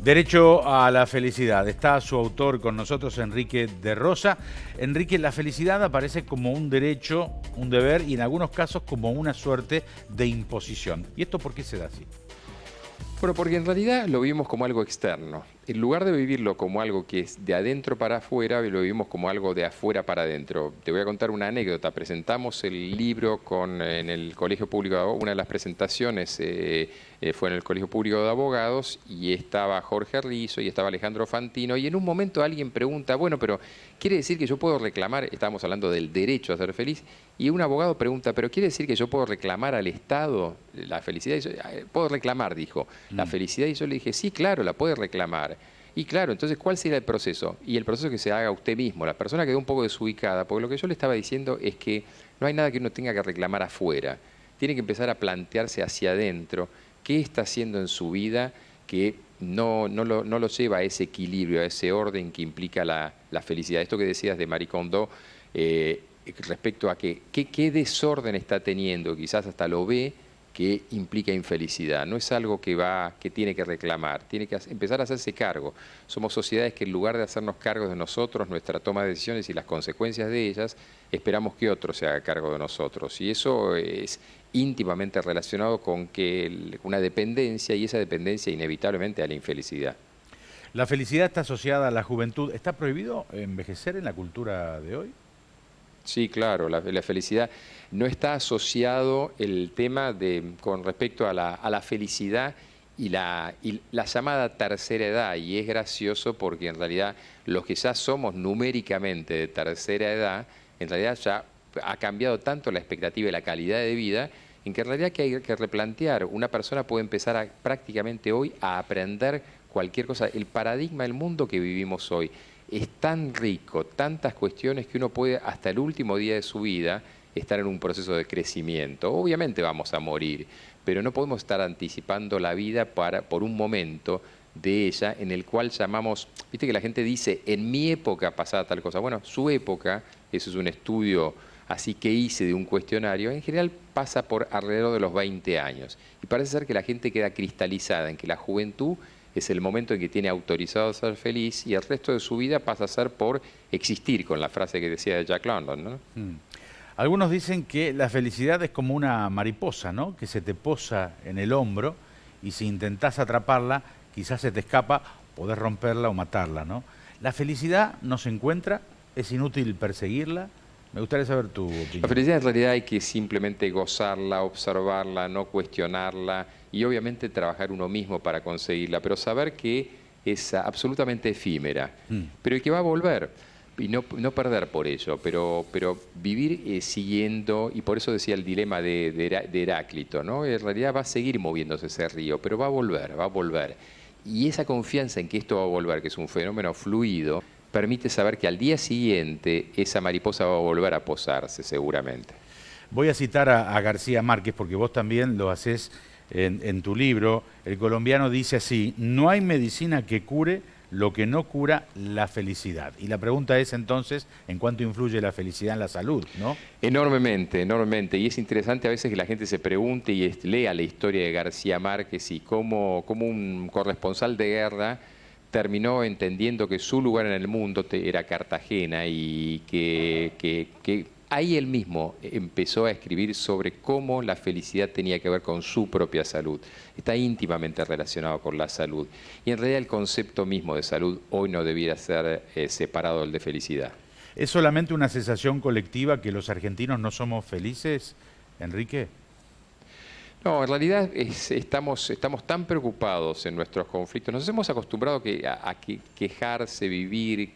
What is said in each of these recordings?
Derecho a la felicidad. Está su autor con nosotros, Enrique de Rosa. Enrique, la felicidad aparece como un derecho, un deber y en algunos casos como una suerte de imposición. ¿Y esto por qué se da así? Bueno, porque en realidad lo vivimos como algo externo. En lugar de vivirlo como algo que es de adentro para afuera, lo vivimos como algo de afuera para adentro. Te voy a contar una anécdota. Presentamos el libro en el Colegio Público, una de las presentaciones fue en el Colegio Público de Abogados y estaba Jorge Rizo y estaba Alejandro Fantino y en un momento alguien pregunta, bueno, pero ¿quiere decir que yo puedo reclamar? Estábamos hablando del derecho a ser feliz y un abogado pregunta, pero ¿quiere decir que yo puedo reclamar al Estado la felicidad? Y yo, puedo reclamar, dijo, la felicidad. Y yo le dije, sí, claro, la puede reclamar. Y claro, entonces, ¿cuál sería el proceso? Y el proceso que se haga usted mismo. La persona quedó un poco desubicada, porque lo que yo le estaba diciendo es que no hay nada que uno tenga que reclamar afuera. Tiene que empezar a plantearse hacia adentro qué está haciendo en su vida que no lo lleva a ese equilibrio, a ese orden que implica la felicidad. Esto que decías de Marie Kondo, respecto a qué desorden está teniendo, quizás hasta lo ve, que implica infelicidad. No es algo que tiene que reclamar, tiene que empezar a hacerse cargo. Somos sociedades que en lugar de hacernos cargo de nosotros, nuestra toma de decisiones y las consecuencias de ellas, esperamos que otro se haga cargo de nosotros. Y eso es íntimamente relacionado con una dependencia y esa dependencia inevitablemente a la infelicidad. La felicidad está asociada a la juventud. ¿Está prohibido envejecer en la cultura de hoy? Sí, claro, la felicidad no está asociado el tema con respecto a la felicidad y la llamada tercera edad, y es gracioso porque en realidad los que ya somos numéricamente de tercera edad, en realidad ya ha cambiado tanto la expectativa y la calidad de vida, en que en realidad que hay que replantear. Una persona puede empezar prácticamente hoy a aprender cualquier cosa. El paradigma del mundo que vivimos hoy es tan rico, tantas cuestiones que uno puede hasta el último día de su vida estar en un proceso de crecimiento. Obviamente vamos a morir, pero no podemos estar anticipando la vida por un momento de ella en el cual llamamos, viste que la gente dice, en mi época pasaba tal cosa. Bueno, su época, eso es un estudio así que hice de un cuestionario, en general pasa por alrededor de los 20 años. Y parece ser que la gente queda cristalizada en que la juventud es el momento en que tiene autorizado a ser feliz y el resto de su vida pasa a ser por existir, con la frase que decía de Jack London, ¿no? Algunos dicen que la felicidad es como una mariposa, ¿no? Que se te posa en el hombro y si intentás atraparla, quizás se te escapa, podés romperla o matarla, ¿no? ¿La felicidad no se encuentra? ¿Es inútil perseguirla? Me gustaría saber tu opinión. La felicidad en realidad hay que simplemente gozarla, observarla, no cuestionarla y obviamente trabajar uno mismo para conseguirla, pero saber que es absolutamente efímera, pero que va a volver y no perder por ello, pero vivir siguiendo, y por eso decía el dilema de Heráclito, ¿no? En realidad va a seguir moviéndose ese río, pero va a volver, va a volver. Y esa confianza en que esto va a volver, que es un fenómeno fluido, permite saber que al día siguiente esa mariposa va a volver a posarse seguramente. Voy a citar a García Márquez porque vos también lo haces en tu libro. El colombiano dice así: no hay medicina que cure lo que no cura la felicidad. Y la pregunta es entonces, ¿en cuánto influye la felicidad en la salud, no? Enormemente, enormemente. Y es interesante a veces que la gente se pregunte y lea la historia de García Márquez y cómo un corresponsal de guerra terminó entendiendo que su lugar en el mundo era Cartagena y que ahí él mismo empezó a escribir sobre cómo la felicidad tenía que ver con su propia salud. Está íntimamente relacionado con la salud. Y en realidad el concepto mismo de salud hoy no debiera ser separado del de felicidad. ¿Es solamente una sensación colectiva que los argentinos no somos felices, Enrique? No, en realidad estamos tan preocupados en nuestros conflictos, nos hemos acostumbrado a quejarse, vivir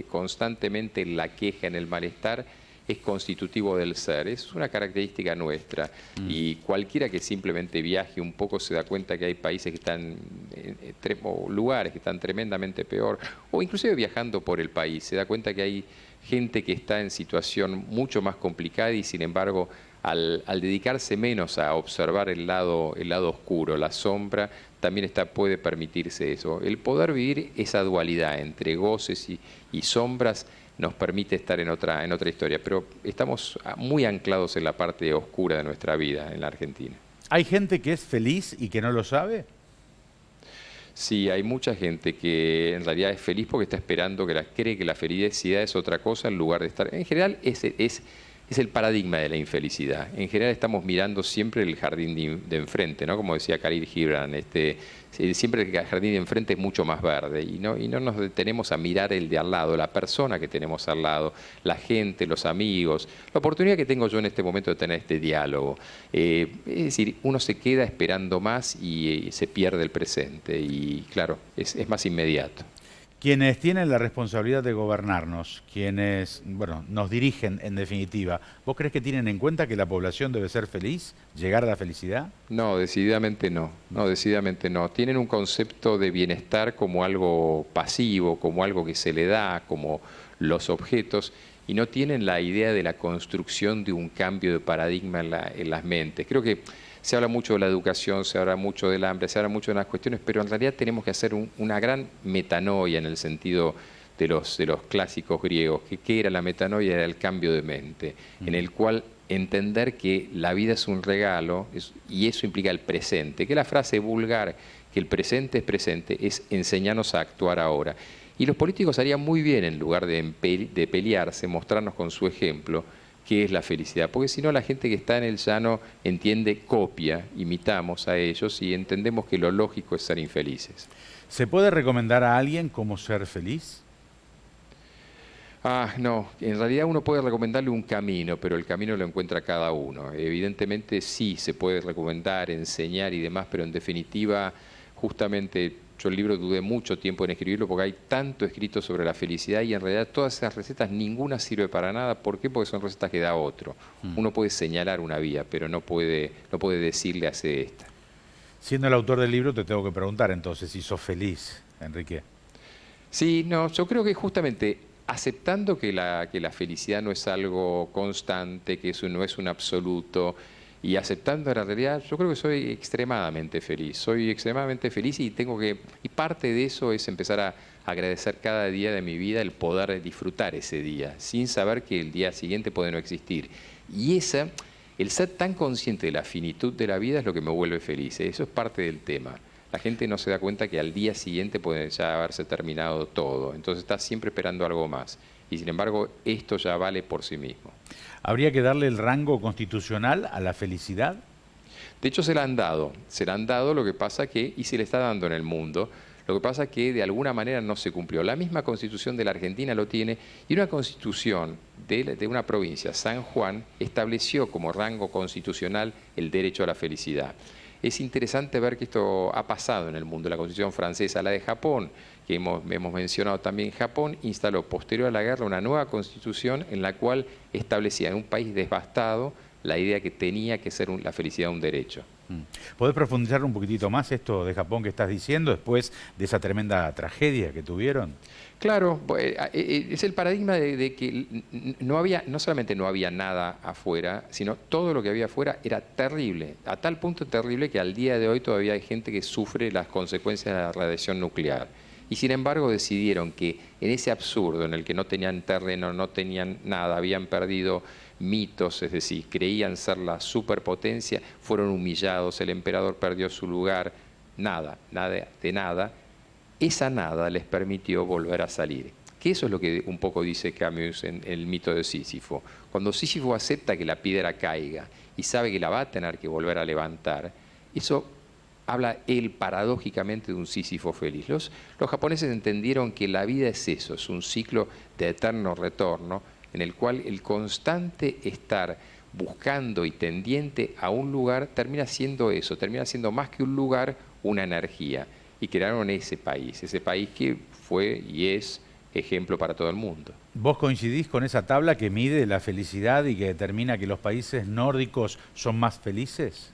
constantemente en la queja, en el malestar, es constitutivo del ser, es una característica nuestra. Y cualquiera que simplemente viaje un poco se da cuenta que hay países que están, o lugares que están tremendamente peor, o inclusive viajando por el país, se da cuenta que hay gente que está en situación mucho más complicada y sin embargo al dedicarse menos a observar el lado oscuro, la sombra, también puede permitirse eso. El poder vivir esa dualidad entre goces y sombras nos permite estar en otra historia, pero estamos muy anclados en la parte oscura de nuestra vida en la Argentina. ¿Hay gente que es feliz y que no lo sabe? Sí, hay mucha gente que en realidad es feliz porque está esperando, cree que la felicidad es otra cosa en lugar de estar. En general es el paradigma de la infelicidad. En general estamos mirando siempre el jardín de enfrente, ¿no? Como decía Khalil Gibran, siempre el jardín de enfrente es mucho más verde y no nos detenemos a mirar el de al lado, la persona que tenemos al lado, la gente, los amigos, la oportunidad que tengo yo en este momento de tener este diálogo. Es decir, uno se queda esperando más y se pierde el presente y claro, es más inmediato. Quienes tienen la responsabilidad de gobernarnos, quienes, bueno, nos dirigen en definitiva, ¿vos crees que tienen en cuenta que la población debe ser feliz, llegar a la felicidad? No, decididamente no. No, decididamente no. Tienen un concepto de bienestar como algo pasivo, como algo que se le da, como los objetos, y no tienen la idea de la construcción de un cambio de paradigma en las mentes. Creo que se habla mucho de la educación, se habla mucho del hambre, se habla mucho de las cuestiones, pero en realidad tenemos que hacer una gran metanoia en el sentido de los clásicos griegos. ¿Qué era la metanoia? Era el cambio de mente, en el cual entender que la vida es un regalo y eso implica el presente, que la frase vulgar, que el presente es presente, es enseñarnos a actuar ahora. Y los políticos harían muy bien, en lugar de pelearse, mostrarnos con su ejemplo qué es la felicidad, porque si no la gente que está en el llano entiende, copia, imitamos a ellos y entendemos que lo lógico es ser infelices. ¿Se puede recomendar a alguien cómo ser feliz? No, en realidad uno puede recomendarle un camino, pero el camino lo encuentra cada uno. Evidentemente sí se puede recomendar, enseñar y demás, pero en definitiva, justamente yo el libro dudé mucho tiempo en escribirlo porque hay tanto escrito sobre la felicidad y en realidad todas esas recetas ninguna sirve para nada. ¿Por qué? Porque son recetas que da otro. Uno puede señalar una vía, pero no puede decirle hace esta. Siendo el autor del libro te tengo que preguntar entonces si sos feliz, Enrique. Sí, no, yo creo que justamente aceptando que la felicidad no es algo constante, que eso no es un absoluto, y aceptando la realidad, yo creo que soy extremadamente feliz. Soy extremadamente feliz y y parte de eso es empezar a agradecer cada día de mi vida el poder disfrutar ese día, sin saber que el día siguiente puede no existir. Y el ser tan consciente de la finitud de la vida es lo que me vuelve feliz. Eso es parte del tema. La gente no se da cuenta que al día siguiente puede ya haberse terminado todo. Entonces está siempre esperando algo más. Y sin embargo, esto ya vale por sí mismo. ¿Habría que darle el rango constitucional a la felicidad? De hecho, se la han dado, lo que pasa y se le está dando en el mundo. Lo que pasa que de alguna manera no se cumplió. La misma constitución de la Argentina lo tiene y una constitución de una provincia, San Juan, estableció como rango constitucional el derecho a la felicidad. Es interesante ver que esto ha pasado en el mundo. La Constitución francesa, la de Japón, que hemos mencionado también, Japón instaló posterior a la guerra una nueva constitución en la cual establecía en un país devastado la idea que tenía que ser la felicidad un derecho. ¿Podés profundizar un poquitito más esto de Japón que estás diciendo después de esa tremenda tragedia que tuvieron? Claro, es el paradigma de que no solamente no había nada afuera, sino todo lo que había afuera era terrible, a tal punto terrible que al día de hoy todavía hay gente que sufre las consecuencias de la radiación nuclear. Y sin embargo decidieron que en ese absurdo en el que no tenían terreno, no tenían nada, habían perdido mitos, es decir, creían ser la superpotencia, fueron humillados, el emperador perdió su lugar, nada de nada. Esa nada les permitió volver a salir. Que eso es lo que un poco dice Camus en el mito de Sísifo. Cuando Sísifo acepta que la piedra caiga y sabe que la va a tener que volver a levantar, eso habla él paradójicamente de un Sísifo feliz. Los japoneses entendieron que la vida es eso, es un ciclo de eterno retorno en el cual el constante estar buscando y tendiente a un lugar termina siendo eso, termina siendo más que un lugar, una energía. Y crearon ese país que fue y es ejemplo para todo el mundo. ¿Vos coincidís con esa tabla que mide la felicidad y que determina que los países nórdicos son más felices?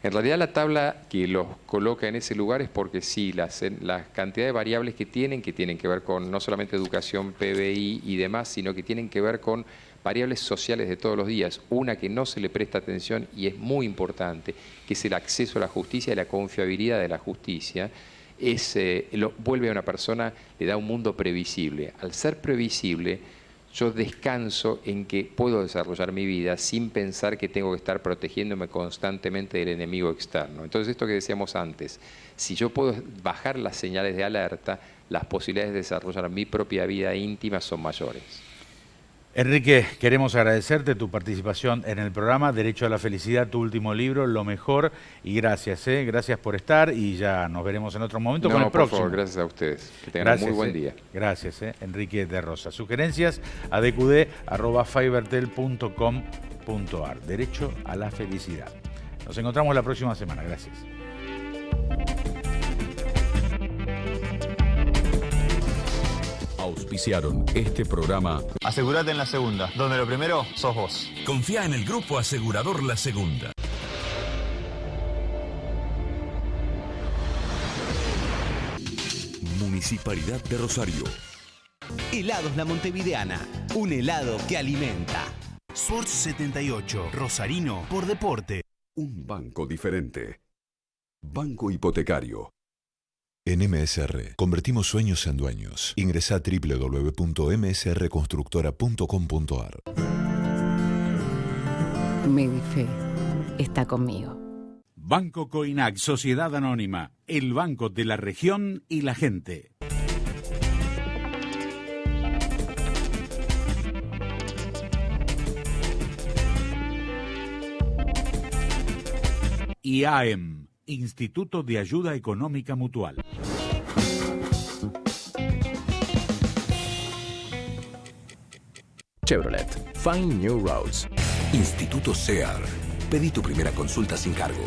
En realidad la tabla que los coloca en ese lugar es porque sí, la cantidad de variables que tienen que ver con no solamente educación, PBI y demás, sino que tienen que ver con variables sociales de todos los días. Una que no se le presta atención y es muy importante, que es el acceso a la justicia y la confiabilidad de la justicia, vuelve a una persona, le da un mundo previsible. Al ser previsible, yo descanso en que puedo desarrollar mi vida sin pensar que tengo que estar protegiéndome constantemente del enemigo externo. Entonces, esto que decíamos antes, si yo puedo bajar las señales de alerta, las posibilidades de desarrollar mi propia vida íntima son mayores. Enrique, queremos agradecerte tu participación en el programa Derecho a la Felicidad, tu último libro, Lo Mejor, y gracias, gracias por estar, y ya nos veremos en otro momento con el próximo. Por favor, gracias a ustedes. Que tengan un muy buen día. Gracias, Enrique de Rosa. Sugerencias a dqd@fivertel.com.ar. Derecho a la Felicidad. Nos encontramos la próxima semana. Gracias. Auspiciaron este programa. Asegúrate en la segunda, donde lo primero sos vos. Confía en el Grupo Asegurador La Segunda. Municipalidad de Rosario. Helados La Montevideana, un helado que alimenta. Sports 78, Rosarino por deporte. Un banco diferente. Banco Hipotecario. En MSR, convertimos sueños en dueños. Ingresá a www.msrconstructora.com.ar. Medife está conmigo. Banco Coinac, Sociedad Anónima, el banco de la región y la gente. IAEM, Instituto de Ayuda Económica Mutual. Chevrolet, Find New Roads. Instituto SEAR. Pedí tu primera consulta sin cargo.